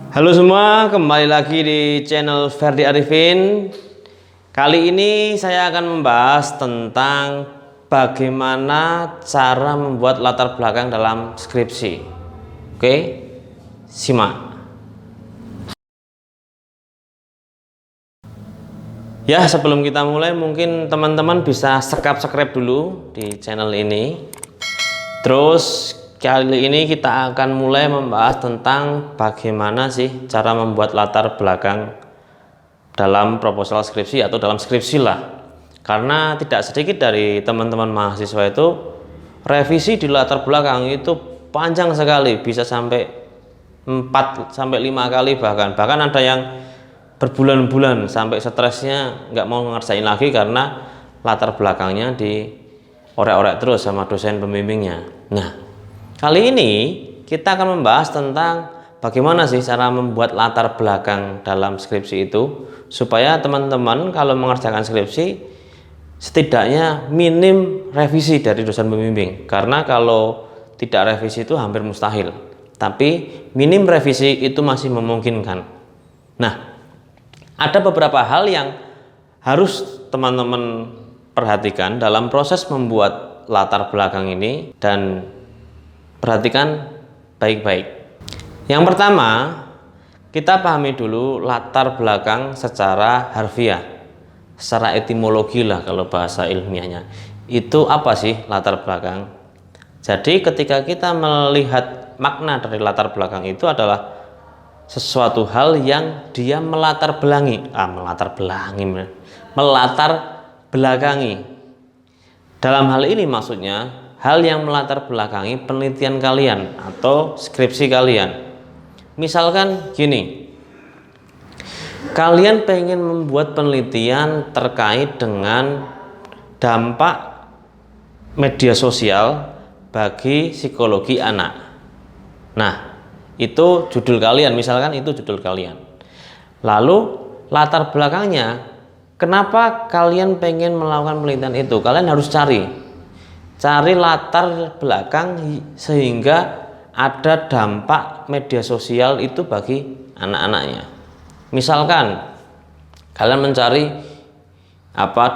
Halo semua, kembali lagi di channel Ferdi Arifin. Kali ini saya akan membahas tentang bagaimana cara membuat latar belakang dalam skripsi. Oke, simak. Ya, sebelum kita mulai, mungkin teman-teman bisa subscribe dulu di channel ini. Terus kali ini kita akan mulai membahas tentang bagaimana sih cara membuat latar belakang dalam proposal skripsi atau dalam skripsi lah. Karena tidak sedikit dari teman-teman mahasiswa itu revisi di latar belakang itu panjang sekali, bisa sampai 4 sampai 5 kali bahkan ada yang berbulan-bulan sampai stresnya nggak mau ngerjain lagi karena latar belakangnya diorek-orek terus sama dosen pembimbingnya. Nah, kali ini kita akan membahas tentang bagaimana sih cara membuat latar belakang dalam skripsi itu supaya teman-teman kalau mengerjakan skripsi setidaknya minim revisi dari dosen pembimbing, karena kalau tidak revisi itu hampir mustahil, tapi minim revisi itu masih memungkinkan. Nah, ada beberapa hal yang harus teman-teman perhatikan dalam proses membuat latar belakang ini, dan perhatikan baik-baik. Yang pertama, kita pahami dulu latar belakang secara harfiah, secara etimologi lah kalau bahasa ilmiahnya. Itu apa sih latar belakang? Jadi ketika kita melihat makna dari latar belakang itu adalah sesuatu hal yang dia melatar belakangi. Dalam hal ini maksudnya hal yang melatar belakangi penelitian kalian atau skripsi kalian. Misalkan gini, kalian pengen membuat penelitian terkait dengan dampak media sosial bagi psikologi anak. Nah, itu judul kalian, misalkan itu judul kalian. Lalu latar belakangnya, kenapa kalian pengen melakukan penelitian itu? Kalian harus cari latar belakang sehingga ada dampak media sosial itu bagi anak-anaknya. Misalkan kalian mencari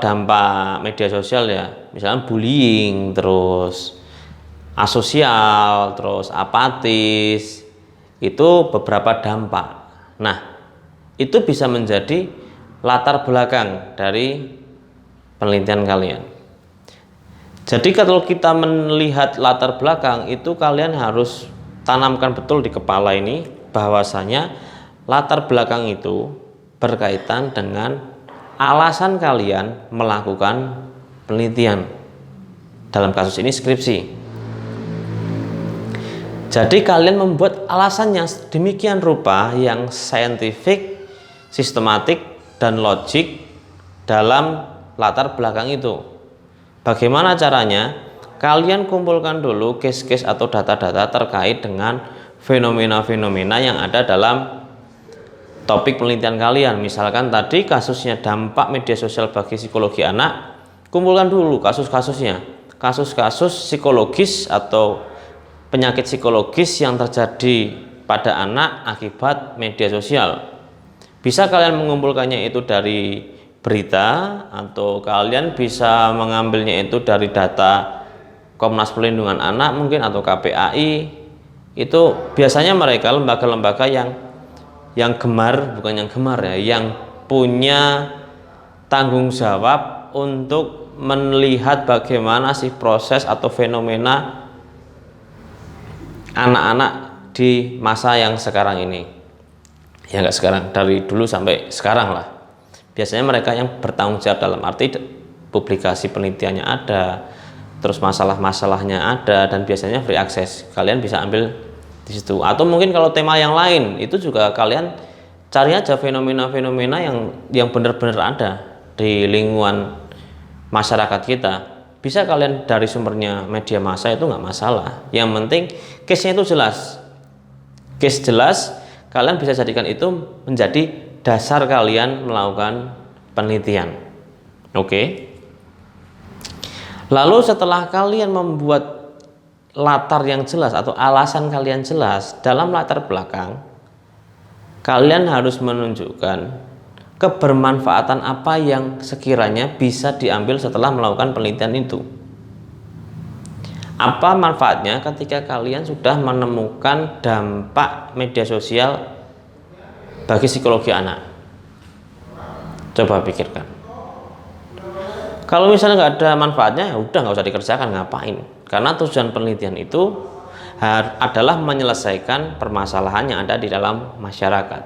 dampak media sosial ya, misalkan bullying, terus asosial, terus apatis, itu beberapa dampak. Nah, itu bisa menjadi latar belakang dari penelitian kalian. Jadi kalau kita melihat latar belakang itu, kalian harus tanamkan betul di kepala ini bahwasanya latar belakang itu berkaitan dengan alasan kalian melakukan penelitian, dalam kasus ini skripsi. Jadi kalian membuat alasan yang demikian rupa yang saintifik, sistematik, dan logik dalam latar belakang itu. Bagaimana caranya? Kalian kumpulkan dulu case-case atau data-data terkait dengan fenomena-fenomena yang ada dalam topik penelitian kalian. Misalkan tadi kasusnya dampak media sosial bagi psikologi anak, kumpulkan dulu kasus-kasusnya, kasus-kasus psikologis atau penyakit psikologis yang terjadi pada anak akibat media sosial. Bisa kalian mengumpulkannya itu dari berita, atau kalian bisa mengambilnya itu dari data Komnas Perlindungan Anak mungkin, atau KPAI. Itu biasanya mereka lembaga-lembaga yang punya tanggung jawab untuk melihat bagaimana sih proses atau fenomena anak-anak di masa yang sekarang ini. Ya nggak sekarang, dari dulu sampai sekarang lah. Biasanya mereka yang bertanggung jawab dalam arti publikasi penelitiannya ada, terus masalah-masalahnya ada, dan biasanya free access. Kalian bisa ambil di situ. Atau mungkin kalau tema yang lain itu juga kalian cari aja fenomena-fenomena yang benar-benar ada di lingkungan masyarakat kita. Bisa kalian dari sumbernya media massa, itu nggak masalah. Yang penting case-nya itu jelas. Case jelas, kalian bisa jadikan itu menjadi dasar kalian melakukan penelitian. Oke. Lalu setelah kalian membuat latar yang jelas atau alasan kalian jelas dalam latar belakang, kalian harus menunjukkan kebermanfaatan apa yang sekiranya bisa diambil setelah melakukan penelitian itu. Apa manfaatnya ketika kalian sudah menemukan dampak media sosial bagi psikologi anak? Coba pikirkan. Kalau misalnya nggak ada manfaatnya, ya udah nggak usah dikerjakan, ngapain? Karena tujuan penelitian itu adalah menyelesaikan permasalahan yang ada di dalam masyarakat.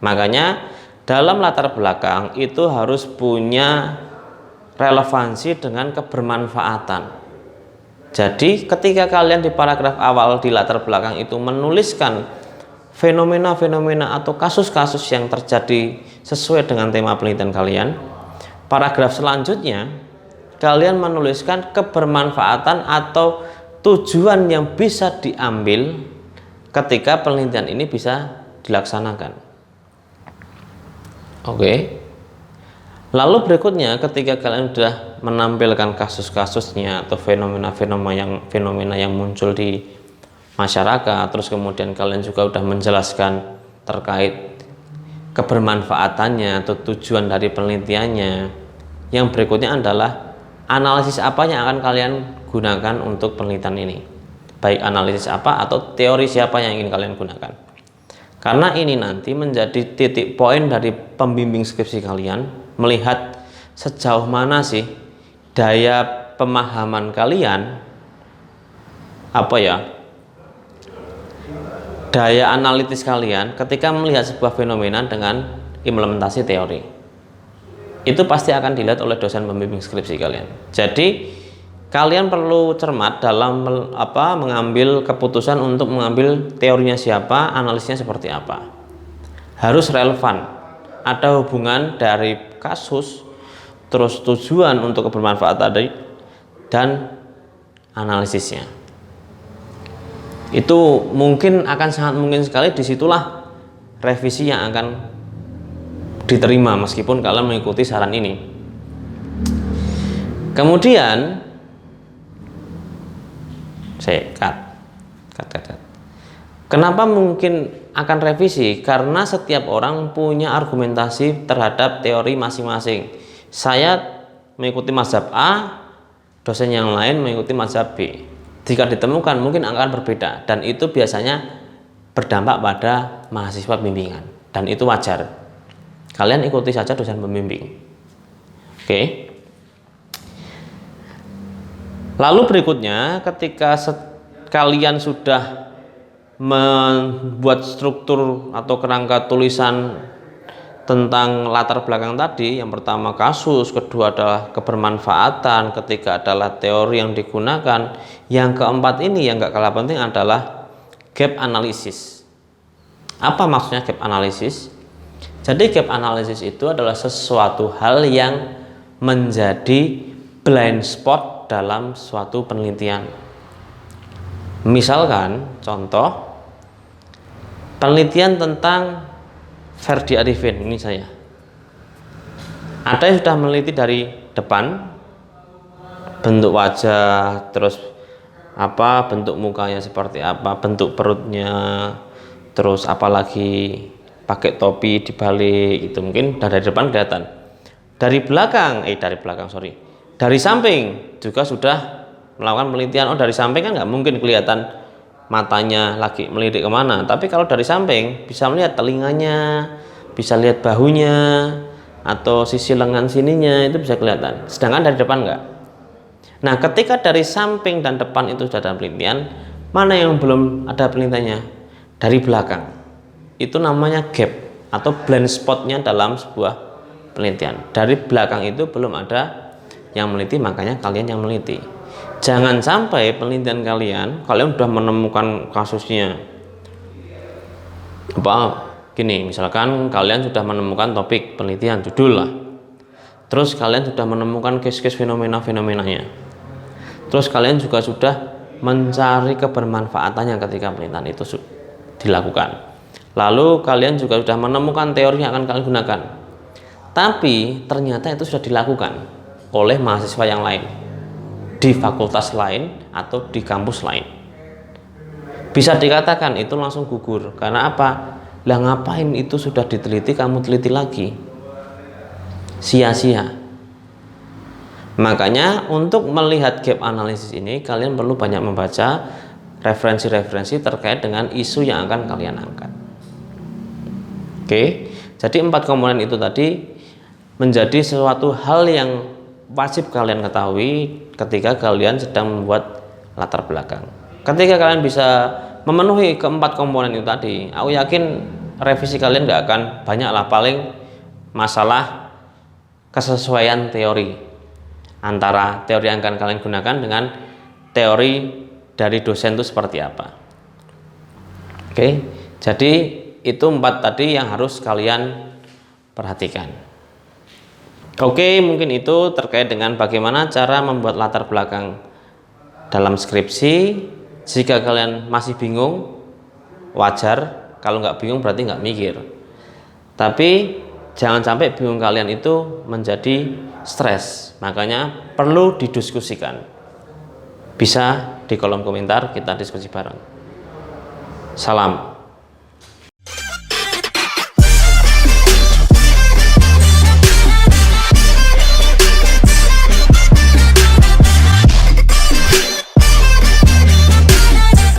Makanya dalam latar belakang itu harus punya relevansi dengan kebermanfaatan. Jadi ketika kalian di paragraf awal di latar belakang itu menuliskan fenomena-fenomena atau kasus-kasus yang terjadi sesuai dengan tema penelitian kalian, paragraf selanjutnya kalian menuliskan kebermanfaatan atau tujuan yang bisa diambil ketika penelitian ini bisa dilaksanakan. Oke. Lalu berikutnya ketika kalian sudah menampilkan kasus-kasusnya atau fenomena yang muncul di masyarakat, terus kemudian kalian juga sudah menjelaskan terkait kebermanfaatannya atau tujuan dari penelitiannya, yang berikutnya adalah analisis apa yang akan kalian gunakan untuk penelitian ini, baik analisis apa atau teori siapa yang ingin kalian gunakan. Karena ini nanti menjadi titik poin dari pembimbing skripsi kalian, melihat sejauh mana sih daya pemahaman kalian, daya analitis kalian ketika melihat sebuah fenomena dengan implementasi teori. Itu pasti akan dilihat oleh dosen pembimbing skripsi kalian. Jadi kalian perlu cermat dalam mengambil keputusan untuk mengambil teorinya siapa, analisnya seperti apa. Harus relevan, ada hubungan dari kasus, terus tujuan untuk kebermanfaatan dan analisisnya. Itu mungkin akan sangat mungkin sekali disitulah revisi yang akan diterima meskipun kalian mengikuti saran ini. Kemudian saya cut. Kenapa mungkin akan revisi? Karena setiap orang punya argumentasi terhadap teori masing-masing. Saya mengikuti mazhab A, dosen yang lain mengikuti mazhab B. Jika ditemukan mungkin akan berbeda, dan itu biasanya berdampak pada mahasiswa bimbingan, dan itu wajar. Kalian ikuti saja dosen pembimbing. Oke. Lalu berikutnya, ketika kalian sudah membuat struktur atau kerangka tulisan tentang latar belakang tadi, yang pertama kasus, kedua adalah kebermanfaatan, ketiga adalah teori yang digunakan, yang keempat ini yang gak kalah penting adalah gap analysis. Apa maksudnya gap analysis? Jadi gap analysis itu adalah sesuatu hal yang menjadi blind spot dalam suatu penelitian. Misalkan contoh penelitian tentang Ferdi Arifin, ini saya. Ada yang sudah meneliti dari depan, bentuk wajah, terus bentuk mukanya seperti apa, bentuk perutnya, terus apalagi pakai topi di balik, itu mungkin dari depan kelihatan. Dari samping juga sudah melakukan penelitian. Dari samping kan nggak mungkin kelihatan matanya lagi melirik kemana, tapi kalau dari samping bisa melihat telinganya, bisa lihat bahunya atau sisi lengan sininya, itu bisa kelihatan, sedangkan dari depan enggak. Nah, ketika dari samping dan depan itu sudah ada penelitian, mana yang belum ada penelitiannya? Dari belakang. Itu namanya gap atau blind spotnya dalam sebuah penelitian. Dari belakang itu belum ada yang meneliti, makanya kalian yang meneliti. Jangan sampai penelitian kalian sudah menemukan kasusnya. Misalkan kalian sudah menemukan topik penelitian, judul lah. Terus kalian sudah menemukan case-case fenomena-fenomenanya. Terus kalian juga sudah mencari kebermanfaatannya ketika penelitian itu dilakukan. Lalu kalian juga sudah menemukan teori yang akan kalian gunakan. Tapi ternyata itu sudah dilakukan oleh mahasiswa yang lain, di fakultas lain atau di kampus lain. Bisa dikatakan itu langsung gugur. Karena apa? Lah ngapain itu sudah diteliti, kamu teliti lagi? Sia-sia. Makanya untuk melihat gap analisis ini kalian perlu banyak membaca referensi-referensi terkait dengan isu yang akan kalian angkat. Oke, jadi 4 komponen itu tadi menjadi sesuatu hal yang wajib kalian ketahui ketika kalian sedang membuat latar belakang. Ketika kalian bisa memenuhi keempat komponen itu tadi, aku yakin revisi kalian nggak akan banyak lah, paling masalah kesesuaian teori antara teori yang akan kalian gunakan dengan teori dari dosen itu seperti apa. Oke, jadi itu 4 tadi yang harus kalian perhatikan. Oke, mungkin itu terkait dengan bagaimana cara membuat latar belakang dalam skripsi. Jika kalian masih bingung, wajar. Kalau nggak bingung berarti nggak mikir. Tapi jangan sampai bingung kalian itu menjadi stres. Makanya perlu didiskusikan. Bisa di kolom komentar kita diskusi bareng. Salam.